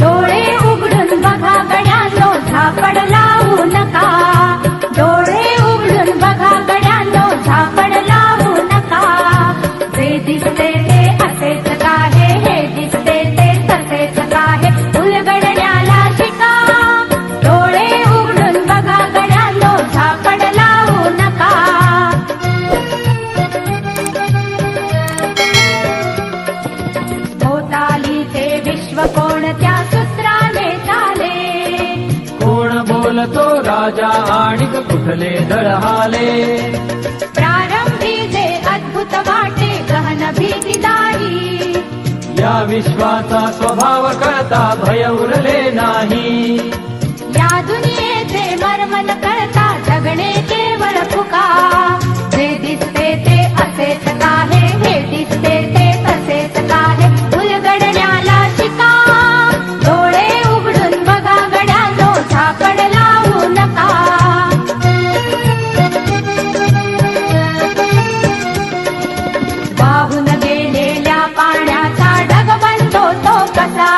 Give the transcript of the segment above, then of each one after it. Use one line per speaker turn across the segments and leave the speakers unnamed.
डोळे उघडून बघा गड्यांनो झापड लावू नका, डोळे उघडून बघा गड्यांनो झापड लावू नका. जे दिसते ते असेच काहे, हे दिसते ते तसेच काहे, उलगडण्याला शिका. डोळे उघडून बघा गड्यांनो झापड लावू नका. भोवतालीचे विश्व कोणत्या सूत्राने चाले,
कोण बोलतो राजा आणि कुठले दळहाले.
प्रारंभी जे अद्भुत वाटे गहन भीतीदायी,
या विश्वाचा स्वभाव कळता भय उरले नाही.
या दुनियेचे मर्म न कळता जगणे केवळ फुका. जे दिसते ते असेच काहे, हे दिसते ते तसेच काहे, उलगडण्याला शिका. डोळे उघडून बघा गड्यांनो झापड लावू नका. वाहून गेलेल्या पाण्याचा ढग बनतो तो कसा,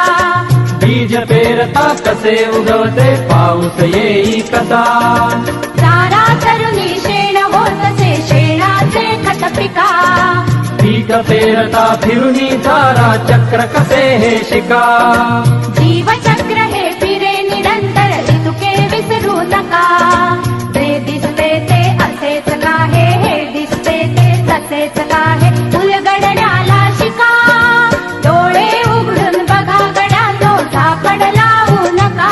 बीज पेरता कसे उगवते पाऊस येई कसा.
चारा तरुणी शेण होतसे शेणाचे खत पिका.
पीक पेरता फिरुनी चारा चक्र कसे हे शिका.
जीवचक्र हे फिरे निरंतर ऋतुके विसरू नका. जे दिसते ते असेच काहे, हे दिसते ते तसेच काहे, उलगडण्याला शिका. डोळे उघडून बघा गड्यांनो झापड लावू नका.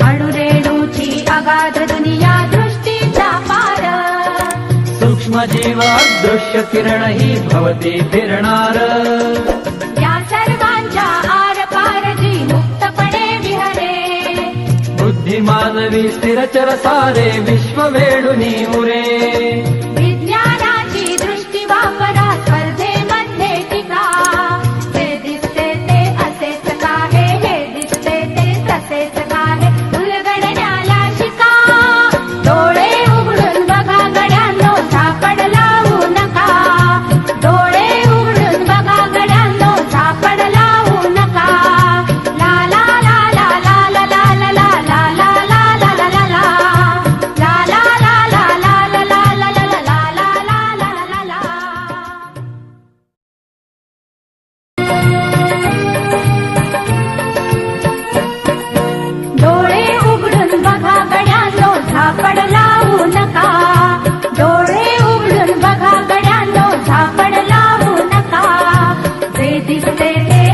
अणुरेणूची अगाध दुनिया दृष्टीचा पार,
सूक्ष्म जीव दृश्य किरण ही भवती फिरणार.
या सर्वांच्या आर पार जी मुक्तपणे विहरे.
बुद्धिमानवी स्थिरचर सारे विश्व वेडुनी उरे.
विज्ञानाची दृष्टी वापरा स्पर्धेमध्ये टिका. जे दिसते ते असेच काहे, हे दिसते ते तसेच काहे, उलगडण्याला शिका. डोळे उघडून बघा गड्यांनो झापड लावू नका. डोळे उघडून बघा गड्यांनो झापड लावू नका. ला ला ला ला ला ला ला ला ला ला ला ला ला ला ला ला. ला ला ला ला ला ला ला ला ला ला ला ला ला ला ला. डोळे उघडून बघा गड्यांनो झापड लावू नका. डोळे उघडून बघा गड्यांनो झापड लावू नका. जे दिसते ते